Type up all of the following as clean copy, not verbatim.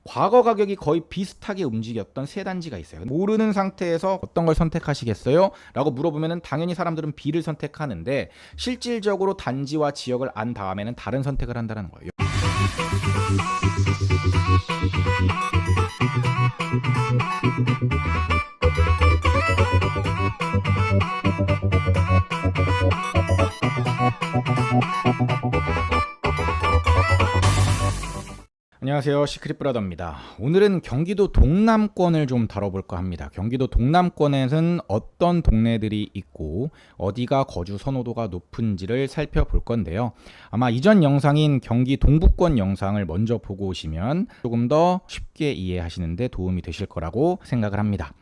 과거 가격이 거의 비슷하게 움직였던 세 단지가 있어요. 모르는 상태에서 어떤 걸 선택하시겠어요? 라고 물어보면 당연히 사람들은 B를 선택하는데 실질적으로 단지와 지역을 안 다음에는 다른 선택을 한다는 거예요. 안녕하세요, 시크릿브라더입니다. 오늘은 경기도 동남권을 좀 다뤄볼까 합니다. 경기도 동남권에는 어떤 동네들이 있고 어디가 거주 선호도가 높은지를 살펴볼 건데요. 아마 이전 영상인 경기 동부권 영상을 먼저 보고 오시면 조금 더 쉽게 이해하시는 데 도움이 되실 거라고 생각을 합니다.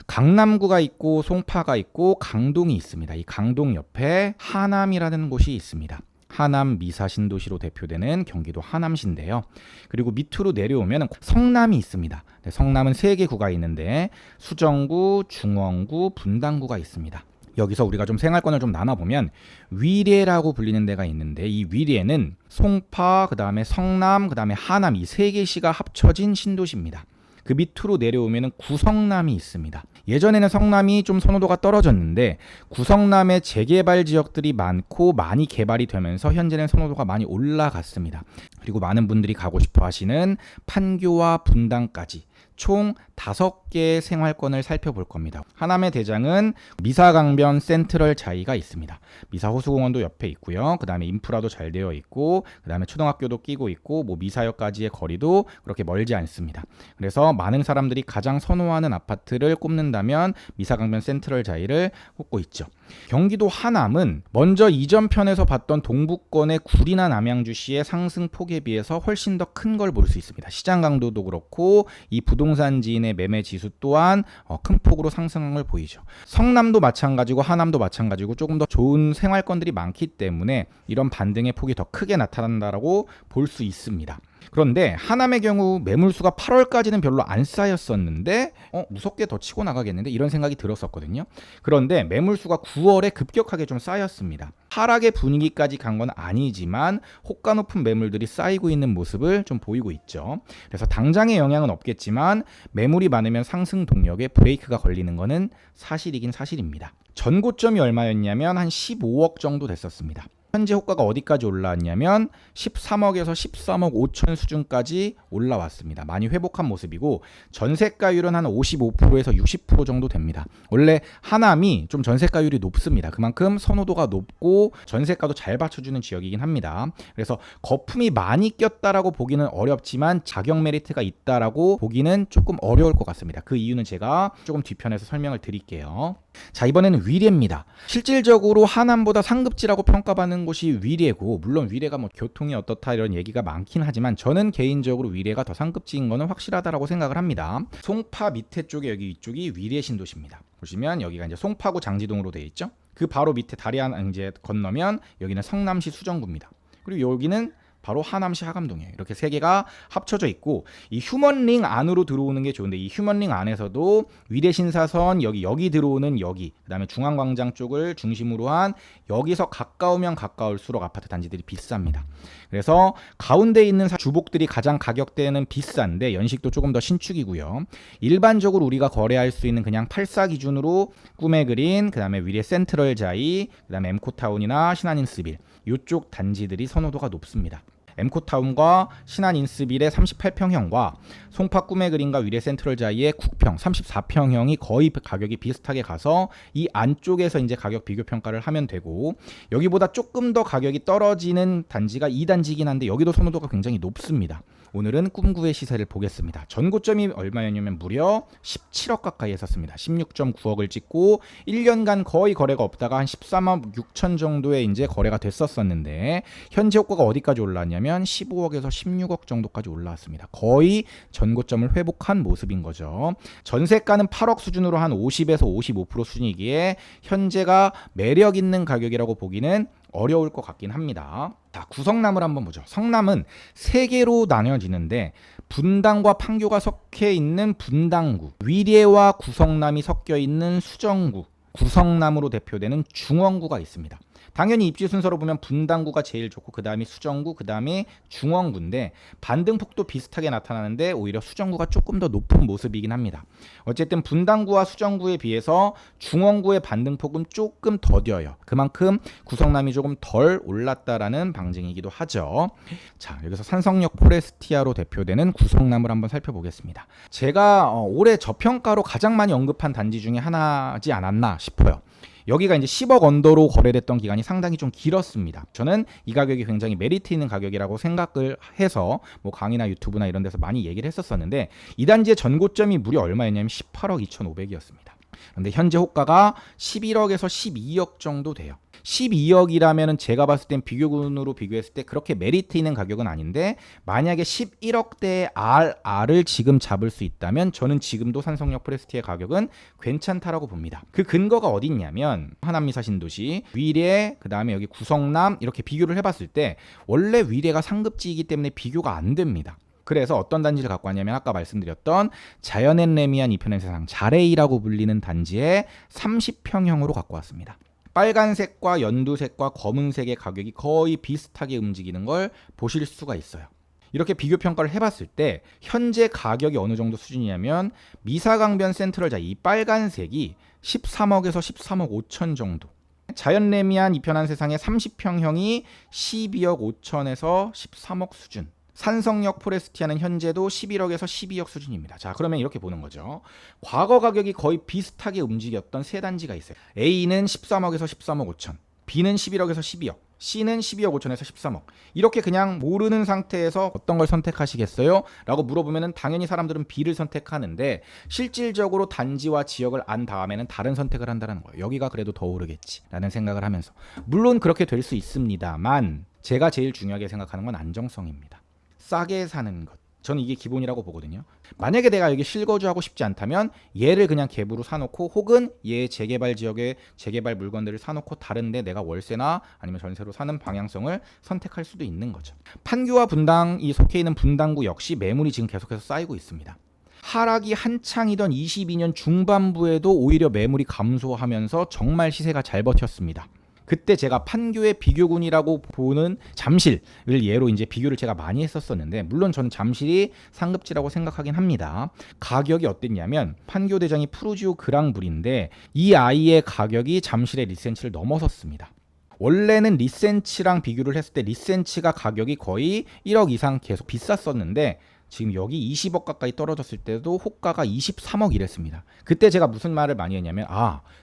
강남구가 있고 송파가 있고 강동이 있습니다. 이 강동 옆에 하남이라는 곳이 있습니다. 하남 미사신도시로 대표되는 경기도 하남시인데요. 그리고 밑으로 내려오면 성남이 있습니다. 성남은 3개 구가 있는데 수정구, 중원구, 분당구가 있습니다. 여기서 우리가 좀 생활권을 좀 나눠보면 위례라고 불리는 데가 있는데 이 위례는 송파, 그 다음에 성남, 그 다음에 하남 이 3개 시가 합쳐진 신도시입니다. 그 밑으로 내려오면 구성남이 있습니다. 예전에는 성남이 좀 선호도가 떨어졌는데 구성남의 재개발 지역들이 많고 많이 개발이 되면서 현재는 선호도가 많이 올라갔습니다. 그리고 많은 분들이 가고 싶어 하시는 판교와 분당까지 총 5개의 생활권을 살펴볼 겁니다. 하남의 대장은 미사강변 센트럴 자이가 있습니다. 미사호수공원도 옆에 있고요. 그 다음에 인프라도 잘 되어 있고 그 다음에 초등학교도 끼고 있고 미사역까지의 거리도 그렇게 멀지 않습니다. 그래서 많은 사람들이 가장 선호하는 아파트를 꼽는다면 미사강변 센트럴 자이를 꼽고 있죠. 경기도 하남은 먼저 이전 편에서 봤던 동부권의 구리나 남양주시의 상승폭에 비해서 훨씬 더 큰 걸 볼 수 있습니다. 시장 강도도 그렇고 이 부동산 지인의 매매 지수 또한 큰 폭으로 상승한 걸 보이죠. 성남도 마찬가지고 하남도 마찬가지고 조금 더 좋은 생활권들이 많기 때문에 이런 반등의 폭이 더 크게 나타난다라고 볼 수 있습니다. 그런데 하남의 경우 매물수가 8월까지는 별로 안 쌓였었는데 무섭게 더 치고 나가겠는데 이런 생각이 들었었거든요. 그런데 매물수가 9월에 급격하게 좀 쌓였습니다. 하락의 분위기까지 간 건 아니지만 호가 높은 매물들이 쌓이고 있는 모습을 좀 보이고 있죠. 그래서 당장의 영향은 없겠지만 매물이 많으면 상승 동력에 브레이크가 걸리는 것은 사실이긴 사실입니다. 전고점이 얼마였냐면 한 15억 정도 됐었습니다. 현재 호가가 어디까지 올라왔냐면 13억에서 13억 5천 수준까지 올라왔습니다. 많이 회복한 모습이고 전세가율은 한 55%에서 60% 정도 됩니다. 원래 하남이 좀 전세가율이 높습니다. 그만큼 선호도가 높고 전세가도 잘 받쳐주는 지역이긴 합니다. 그래서 거품이 많이 꼈다라고 보기는 어렵지만 자격 메리트가 있다라고 보기는 조금 어려울 것 같습니다. 그 이유는 제가 조금 뒤편에서 설명을 드릴게요. 자, 이번에는 위례입니다. 실질적으로 하남보다 상급지라고 평가받는 곳이 위례고 물론 위례가 교통이 어떻다 이런 얘기가 많긴 하지만 저는 개인적으로 위례가 더 상급지인 거는 확실하다라고 생각을 합니다. 송파 밑에 쪽에 여기 이쪽이 위례 신도시입니다. 보시면 여기가 이제 송파구 장지동으로 되어 있죠. 그 바로 밑에 다리 하나 이제 건너면 여기는 성남시 수정구입니다. 그리고 여기는 바로 하남시 하감동이에요. 이렇게 3개가 합쳐져 있고 이 휴먼링 안으로 들어오는 게 좋은데 이 휴먼링 안에서도 위례신사선 여기 들어오는 여기 그다음에 중앙광장 쪽을 중심으로 한 여기서 가까우면 가까울수록 아파트 단지들이 비쌉니다. 그래서 가운데 있는 주복들이 가장 가격대는 비싼데 연식도 조금 더 신축이고요. 일반적으로 우리가 거래할 수 있는 그냥 84 기준으로 꿈의 그린, 그다음에 위례 센트럴 자이, 그다음에 엠코타운이나 신한인스빌 이쪽 단지들이 선호도가 높습니다. 엠코타운과 신한인스빌의 38평형과 송파 꿈의 그린과 위례 센트럴 자이의 9평, 34평형이 거의 가격이 비슷하게 가서 이 안쪽에서 이제 가격 비교 평가를 하면 되고 여기보다 조금 더 가격이 떨어지는 단지가 2단지이긴 한데 여기도 선호도가 굉장히 높습니다. 오늘은 꿈구의 시세를 보겠습니다. 전고점이 얼마였냐면 무려 17억 가까이 했었습니다. 16.9억을 찍고 1년간 거의 거래가 없다가 한 13억 6천 정도에 이제 거래가 됐었는데 현재 호가가 어디까지 올라왔냐면 15억에서 16억 정도까지 올라왔습니다. 거의 전고점을 회복한 모습인 거죠. 전세가는 8억 수준으로 한 50에서 55% 수준이기에 현재가 매력 있는 가격이라고 보기는 어려울 것 같긴 합니다. 자, 구성남을 한번 보죠. 성남은 3개로 나뉘어지는데 분당과 판교가 섞여 있는 분당구, 위례와 구성남이 섞여 있는 수정구, 구성남으로 대표되는 중원구가 있습니다. 당연히 입지 순서로 보면 분당구가 제일 좋고 그 다음이 수정구, 그 다음에 중원구인데 반등폭도 비슷하게 나타나는데 오히려 수정구가 조금 더 높은 모습이긴 합니다. 어쨌든 분당구와 수정구에 비해서 중원구의 반등폭은 조금 더뎌요. 그만큼 구성남이 조금 덜 올랐다라는 방증이기도 하죠. 자, 여기서 산성역 포레스티아로 대표되는 구성남을 한번 살펴보겠습니다. 제가 올해 저평가로 가장 많이 언급한 단지 중에 하나지 않았나 싶어요. 여기가 이제 10억 언더로 거래됐던 기간이 상당히 좀 길었습니다. 저는 이 가격이 굉장히 메리트 있는 가격이라고 생각을 해서 뭐 강의나 유튜브나 이런 데서 많이 얘기를 했었었는데 이 단지의 전고점이 무려 얼마였냐면 18억 2,500이었습니다. 그런데 현재 호가가 11억에서 12억 정도 돼요. 12억이라면 제가 봤을 땐 비교군으로 비교했을 때 그렇게 메리트 있는 가격은 아닌데 만약에 11억대의 RR을 지금 잡을 수 있다면 저는 지금도 산성역 프레스티의 가격은 괜찮다라고 봅니다. 그 근거가 어디 있냐면 하남미사 신도시, 위례, 그 다음에 여기 구성남 이렇게 비교를 해봤을 때 원래 위례가 상급지이기 때문에 비교가 안 됩니다. 그래서 어떤 단지를 갖고 왔냐면 아까 말씀드렸던 자연앤 레미안 이편의 세상 자레이라고 불리는 단지에 30평형으로 갖고 왔습니다. 빨간색과 연두색과 검은색의 가격이 거의 비슷하게 움직이는 걸 보실 수가 있어요. 이렇게 비교 평가를 해봤을 때 현재 가격이 어느 정도 수준이냐면 미사강변 센트럴자 이 빨간색이 13억에서 13억 5천 정도, 자연레미안 이편한 세상의 30평형이 12억 5천에서 13억 수준, 산성역 포레스티아는 현재도 11억에서 12억 수준입니다. 자, 그러면 이렇게 보는 거죠. 과거 가격이 거의 비슷하게 움직였던 세 단지가 있어요. A는 13억에서 13억 5천, B는 11억에서 12억, C는 12억 5천에서 13억. 이렇게 그냥 모르는 상태에서 어떤 걸 선택하시겠어요? 라고 물어보면 당연히 사람들은 B를 선택하는데 실질적으로 단지와 지역을 안 다음에는 다른 선택을 한다는 거예요. 여기가 그래도 더 오르겠지 라는 생각을 하면서, 물론 그렇게 될 수 있습니다만 제가 제일 중요하게 생각하는 건 안정성입니다. 싸게 사는 것, 저는 이게 기본이라고 보거든요. 만약에 내가 여기 실거주하고 싶지 않다면 얘를 그냥 갭으로 사놓고 혹은 얘 재개발 지역에 재개발 물건들을 사놓고 다른데 내가 월세나 아니면 전세로 사는 방향성을 선택할 수도 있는 거죠. 판교와 분당이 속해 있는 분당구 역시 매물이 지금 계속해서 쌓이고 있습니다. 하락이 한창이던 22년 중반부에도 오히려 매물이 감소하면서 정말 시세가 잘 버텼습니다. 그때 제가 판교의 비교군이라고 보는 잠실을 예로 이제 비교를 제가 많이 했었었는데, 물론 저는 잠실이 상급지라고 생각하긴 합니다. 가격이 어땠냐면 판교 대장이 푸르지오 그랑블인데 이 아이의 가격이 잠실의 리센치를 넘어섰습니다. 원래는 리센치랑 비교를 했을 때 리센치가 가격이 거의 1억 이상 계속 비쌌었는데 지금 여기 20억 가까이 떨어졌을 때도 호가가 23억 이랬습니다. 그때 제가 무슨 말을 많이 했냐면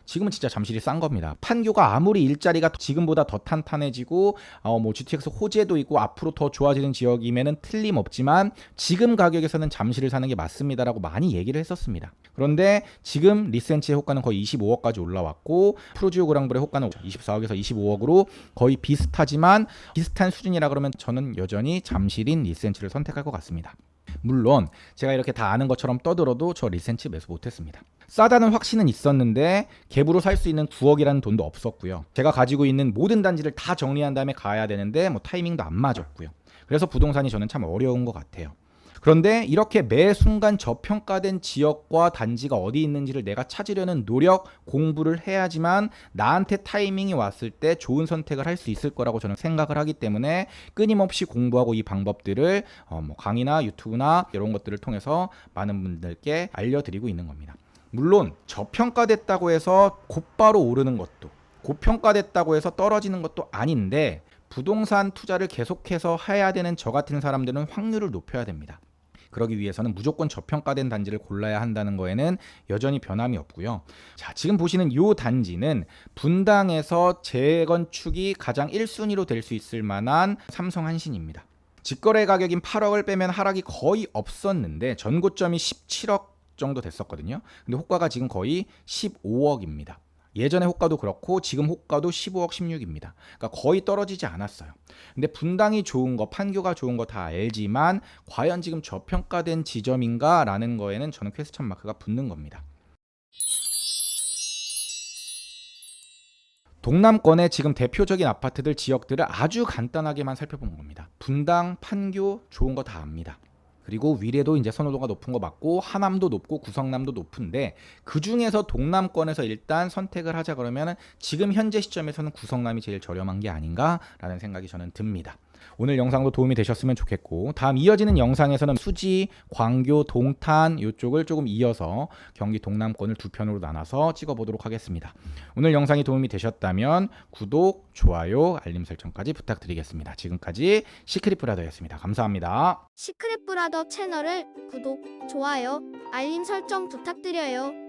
지금은 진짜 잠실이 싼 겁니다. 판교가 아무리 일자리가 지금보다 더 탄탄해지고 뭐 GTX 호재도 있고 앞으로 더 좋아지는 지역임에는 틀림없지만 지금 가격에서는 잠실을 사는 게 맞습니다라고 많이 얘기를 했었습니다. 그런데 지금 리센치의 호가는 거의 25억까지 올라왔고 푸르지오 그랑블의 호가는 24억에서 25억으로 거의 비슷하지만 비슷한 수준이라 그러면 저는 여전히 잠실인 리센치를 선택할 것 같습니다. 물론 제가 이렇게 다 아는 것처럼 떠들어도 저 리센치 매수 못했습니다. 싸다는 확신은 있었는데 갭으로 살 수 있는 9억이라는 돈도 없었고요. 제가 가지고 있는 모든 단지를 다 정리한 다음에 가야 되는데 뭐 타이밍도 안 맞았고요. 그래서 부동산이 저는 참 어려운 것 같아요. 그런데 이렇게 매 순간 저평가된 지역과 단지가 어디 있는지를 내가 찾으려는 노력, 공부를 해야지만 나한테 타이밍이 왔을 때 좋은 선택을 할 수 있을 거라고 저는 생각을 하기 때문에 끊임없이 공부하고 이 방법들을 뭐 강의나 유튜브나 이런 것들을 통해서 많은 분들께 알려드리고 있는 겁니다. 물론 저평가됐다고 해서 곧바로 오르는 것도, 고평가됐다고 해서 떨어지는 것도 아닌데 부동산 투자를 계속해서 해야 되는 저 같은 사람들은 확률을 높여야 됩니다. 그러기 위해서는 무조건 저평가된 단지를 골라야 한다는 거에는 여전히 변함이 없고요. 자, 지금 보시는 이 단지는 분당에서 재건축이 가장 1순위로 될 수 있을 만한 삼성한신입니다. 직거래 가격인 8억을 빼면 하락이 거의 없었는데 전고점이 17억 정도 됐었거든요. 근데 호가가 지금 거의 15억입니다. 예전에 호가도 그렇고 지금 호가도 15억 16입니다. 그러니까 거의 떨어지지 않았어요. 근데 분당이 좋은 거, 판교가 좋은 거 다 알지만 과연 지금 저평가된 지점인가 라는 거에는 저는 퀘스천 마크가 붙는 겁니다. 동남권의 지금 대표적인 아파트들, 지역들을 아주 간단하게만 살펴본 겁니다. 분당, 판교 좋은 거 다 압니다. 그리고 위례도 이제 선호도가 높은 거 맞고 하남도 높고 구성남도 높은데 그 중에서 동남권에서 일단 선택을 하자 그러면 지금 현재 시점에서는 구성남이 제일 저렴한 게 아닌가라는 생각이 저는 듭니다. 오늘 영상도 도움이 되셨으면 좋겠고 다음 이어지는 영상에서는 수지, 광교, 동탄 이쪽을 조금 이어서 경기 동남권을 두 편으로 나눠서 찍어보도록 하겠습니다. 오늘 영상이 도움이 되셨다면 구독, 좋아요, 알림 설정까지 부탁드리겠습니다. 지금까지 시크릿 브라더였습니다. 감사합니다. 시크릿 브라더 채널을 구독, 좋아요, 알림 설정 부탁드려요.